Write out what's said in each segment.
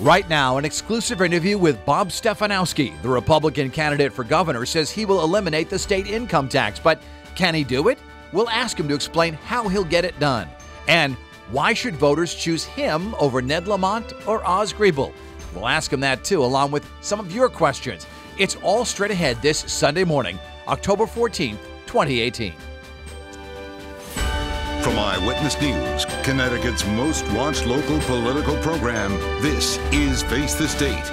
Right now, an exclusive interview with Bob Stefanowski. The Republican candidate for governor says he will eliminate the state income tax, but can he do it? We'll ask him to explain how he'll get it done. And why should voters choose him over Ned Lamont or Oz Griebel? We'll ask him that too, along with some of your questions. It's all straight ahead this Sunday morning, October 14th, 2018. From Eyewitness News, Connecticut's most watched local political program, this is Face the State.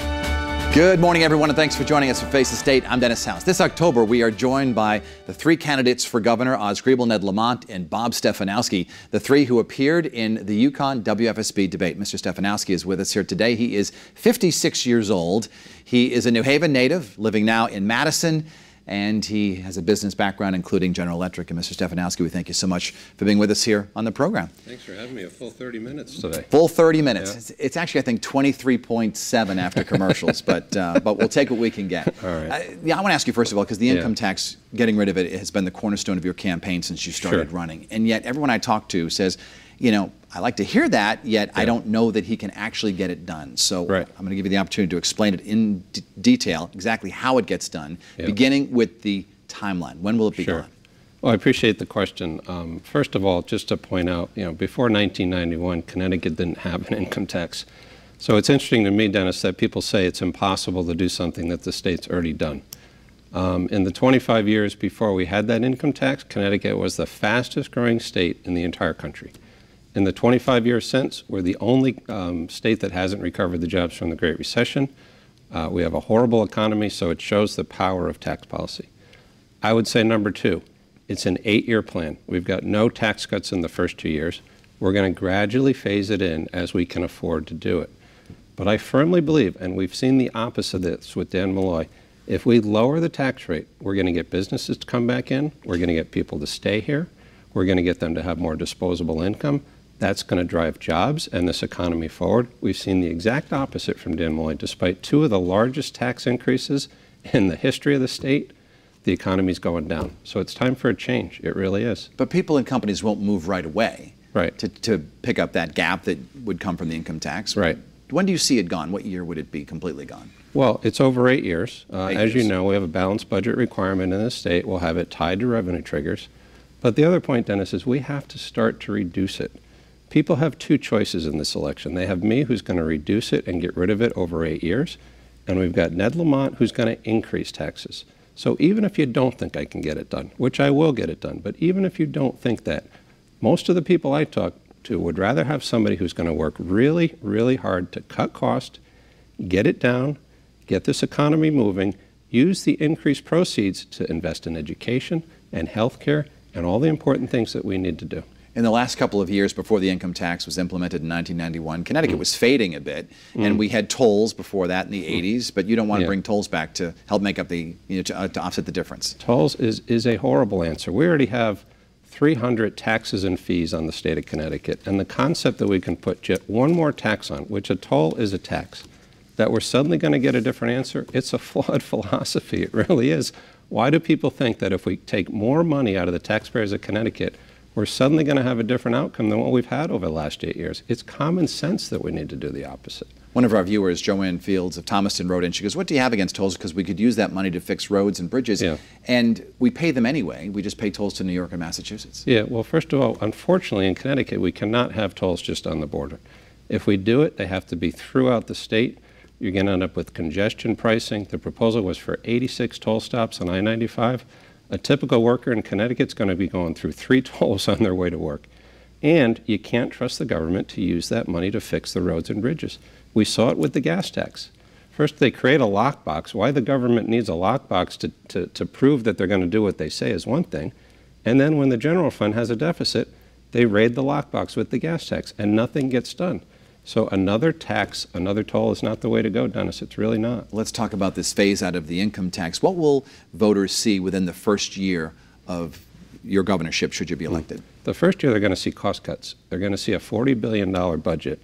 Good morning, everyone, and thanks for joining us for Face the State. I'm Dennis House. This October, we are joined by the three candidates for governor, Oz Griebel, Ned Lamont, and Bob Stefanowski, the three who appeared in the Yukon WFSB debate. Mr. Stefanowski is with us here today. He is 56 years old. He is a New Haven native, living now in Madison, and he has a business background, including General Electric. And Mr. Stefanowski, we thank you so much for being with us here on the program. Thanks for having me. A full 30 minutes today. Full 30 minutes. Yeah. It's actually, I think, 23.7 after commercials, but we'll take what we can get. All right. I want to ask you, first of all, because the income tax, getting rid of it, has been the cornerstone of your campaign since you started running. And yet everyone I talk to says, you know, I like to hear that, yet I don't know that he can actually get it done. So I'm going to give you the opportunity to explain it in detail, exactly how it gets done, beginning with the timeline. When will it be gone? Well, I appreciate the question. First of all, just to point out, you know, before 1991, Connecticut didn't have an income tax. So it's interesting to me, Dennis, that people say it's impossible to do something that the state's already done. In the 25 years before we had that income tax, Connecticut was the fastest growing state in the entire country. In the 25 years since, we're the only state that hasn't recovered the jobs from the Great Recession. We have a horrible economy, so it shows the power of tax policy. I would say number two, it's an 8-year plan. We've got no tax cuts in the first 2 years. We're going to gradually phase it in as we can afford to do it. But I firmly believe, and we've seen the opposite of this with Dan Malloy, if we lower the tax rate, we're going to get businesses to come back in, we're going to get people to stay here, we're going to get them to have more disposable income. That's going to drive jobs and this economy forward. We've seen the exact opposite from Dan Malloy. Despite two of the largest tax increases in the history of the state, the economy's going down. So it's time for a change. It really is. But people and companies won't move right away to pick up that gap that would come from the income tax. Right. When do you see it gone? What year would it be completely gone? Well, it's over 8 years. As you know, we have a balanced budget requirement in the state. We'll have it tied to revenue triggers. But the other point, Dennis, is we have to start to reduce it. People have two choices in this election. They have me, who's going to reduce it and get rid of it over 8 years, and we've got Ned Lamont, who's going to increase taxes. So even if you don't think I can get it done, which I will get it done, but even if you don't think that, most of the people I talk to would rather have somebody who's going to work really, really hard to cut cost, get it down, get this economy moving, use the increased proceeds to invest in education and health care and all the important things that we need to do. In the last couple of years before the income tax was implemented in 1991, Connecticut was fading a bit, and we had tolls before that in the 80s, but you don't want to bring tolls back to help make up the, to offset the difference. Tolls is a horrible answer. We already have 300 taxes and fees on the state of Connecticut, and the concept that we can put yet one more tax on, which a toll is a tax, that we're suddenly going to get a different answer, it's a flawed philosophy. It really is. Why do people think that if we take more money out of the taxpayers of Connecticut, we're suddenly going to have a different outcome than what we've had over the last 8 years? It's common sense that we need to do the opposite. One of our viewers, Joanne Fields of Thomaston, wrote in. She goes, what do you have against tolls? Because we could use that money to fix roads and bridges, and we pay them anyway. We just pay tolls to New York and Massachusetts. Yeah, well, first of all, unfortunately, in Connecticut, we cannot have tolls just on the border. If we do it, they have to be throughout the state. You're going to end up with congestion pricing. The proposal was for 86 toll stops on I-95. A typical worker in Connecticut is going to be going through 3 tolls on their way to work. And you can't trust the government to use that money to fix the roads and bridges. We saw it with the gas tax. First, they create a lockbox. Why the government needs a lockbox to prove that they're going to do what they say is one thing. And then when the general fund has a deficit, they raid the lockbox with the gas tax, and nothing gets done. So another tax, another toll is not the way to go, Dennis. It's really not. Let's talk about this phase out of the income tax. What will voters see within the first year of your governorship, should you be elected? The first year, they're going to see cost cuts. They're going to see a $40 billion budget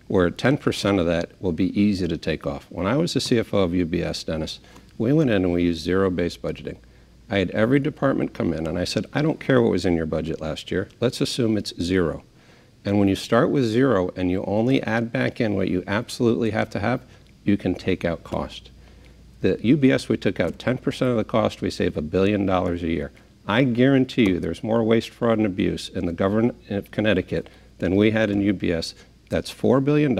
where 10% of that will be easy to take off. When I was the CFO of UBS, Dennis, we went in and we used zero-based budgeting. I had every department come in and I said, I don't care what was in your budget last year. Let's assume it's zero. And when you start with zero and you only add back in what you absolutely have to have, you can take out cost. The UBS, we took out 10% of the cost, we save $1 billion a year. I guarantee you there's more waste, fraud, and abuse in the government of Connecticut than we had in UBS. That's $4 billion.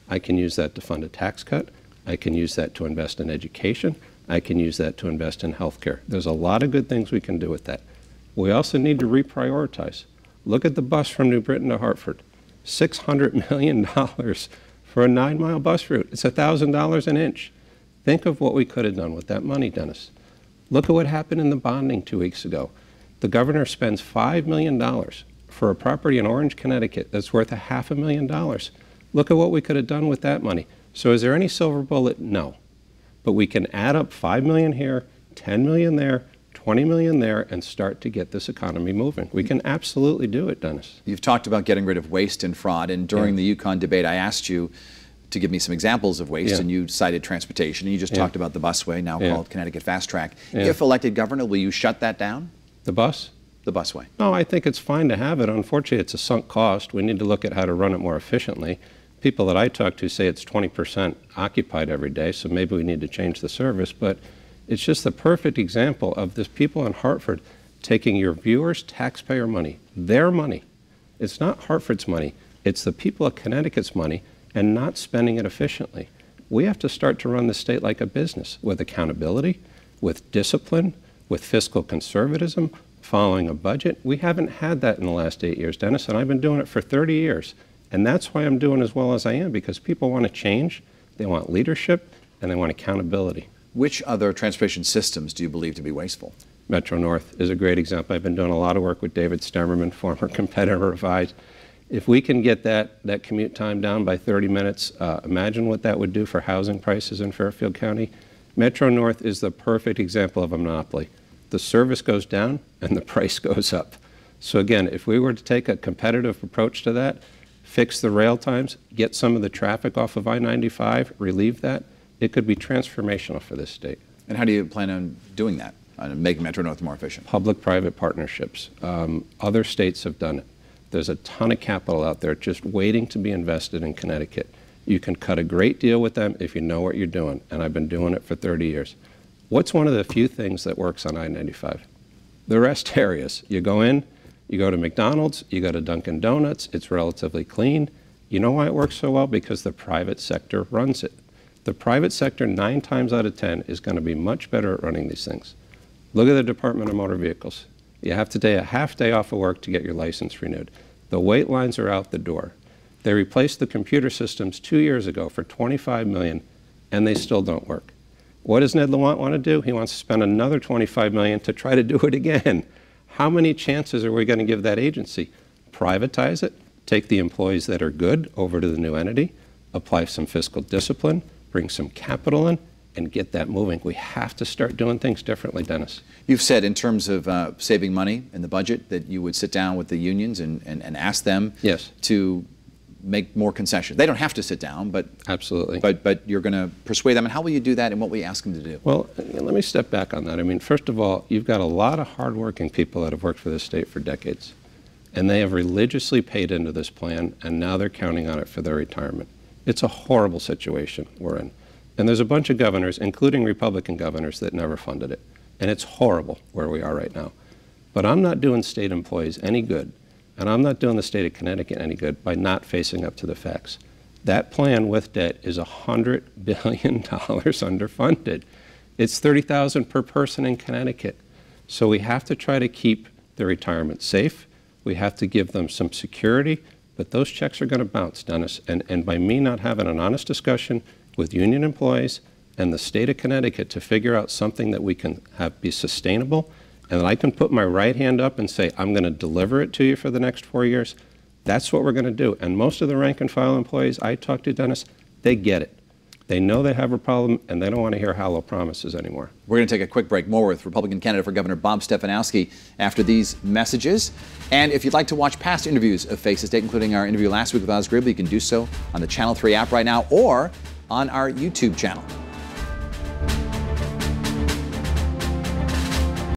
I can use that to fund a tax cut. I can use that to invest in education. I can use that to invest in healthcare. There's a lot of good things we can do with that. We also need to reprioritize. Look at the bus from New Britain to Hartford. $600 million for a 9-mile bus route. It's $1,000 an inch. Think of what we could have done with that money, Dennis. Look at what happened in the bonding 2 weeks ago. The governor spends $5 million for a property in Orange, Connecticut that's worth $500,000. Look at what we could have done with that money. So is there any silver bullet? No. But we can add up $5 million here, $10 million there, $20 million there, and start to get this economy moving. We can absolutely do it, Dennis. You've talked about getting rid of waste and fraud, and during the Yukon debate, I asked you to give me some examples of waste, and you cited transportation, and you just talked about the busway, now called Connecticut Fast Track. If elected governor, will you shut that down? The bus? The busway. No, I think it's fine to have it. Unfortunately, it's a sunk cost. We need to look at how to run it more efficiently. People that I talk to say it's 20% occupied every day, so maybe we need to change the service, but it's just the perfect example of this people in Hartford taking your viewers' taxpayer money, their money. It's not Hartford's money. It's the people of Connecticut's money, and not spending it efficiently. We have to start to run the state like a business, with accountability, with discipline, with fiscal conservatism, following a budget. We haven't had that in the last 8 years, Dennis, and I've been doing it for 30 years. And that's why I'm doing as well as I am, because people want to change, they want leadership, and they want accountability. Which other transportation systems do you believe to be wasteful? Metro North is a great example. I've been doing a lot of work with David Stemmerman, former competitor of ours. If we can get that commute time down by 30 minutes, imagine what that would do for housing prices in Fairfield County. Metro North is the perfect example of a monopoly. The service goes down and the price goes up. So again, if we were to take a competitive approach to that, fix the rail times, get some of the traffic off of I-95, relieve that, it could be transformational for this state. And how do you plan on doing that, on making Metro North more efficient? Public-private partnerships. Other states have done it. There's a ton of capital out there just waiting to be invested in Connecticut. You can cut a great deal with them if you know what you're doing, and I've been doing it for 30 years. What's one of the few things that works on I-95? The rest areas. You go in, you go to McDonald's, you go to Dunkin' Donuts, it's relatively clean. You know why it works so well? Because the private sector runs it. The private sector, 9 times out of 10, is going to be much better at running these things. Look at the Department of Motor Vehicles. You have to take a half day off of work to get your license renewed. The wait lines are out the door. They replaced the computer systems 2 years ago for $25 million, and they still don't work. What does Ned Lamont want to do? He wants to spend another $25 million to try to do it again. How many chances are we going to give that agency? Privatize it, take the employees that are good over to the new entity, apply some fiscal discipline, bring some capital in, and get that moving. We have to start doing things differently, Dennis. You've said in terms of saving money in the budget that you would sit down with the unions and ask them to make more concessions. They don't have to sit down, but absolutely. But you're going to persuade them. And how will you do that, and what will you ask them to do? Well, let me step back on that. I mean, first of all, you've got a lot of hardworking people that have worked for this state for decades, and they have religiously paid into this plan, and now they're counting on it for their retirement. It's a horrible situation we're in. And there's a bunch of governors, including Republican governors, that never funded it. And it's horrible where we are right now. But I'm not doing state employees any good, and I'm not doing the state of Connecticut any good by not facing up to the facts. That plan with debt is $100 billion underfunded. It's $30,000 per person in Connecticut. So we have to try to keep the retirement safe. We have to give them some security, but those checks are going to bounce, Dennis. And by me not having an honest discussion with union employees and the state of Connecticut to figure out something that we can have be sustainable, and that I can put my right hand up and say, I'm going to deliver it to you for the next 4 years, that's what we're going to do. And most of the rank and file employees I talk to, Dennis, they get it. They know they have a problem, and they don't want to hear hollow promises anymore. We're going to take a quick break. More with Republican candidate for Governor Bob Stefanowski after these messages. And if you'd like to watch past interviews of Face the State, including our interview last week with Oz Gribble, you can do so on the Channel 3 app right now or on our YouTube channel.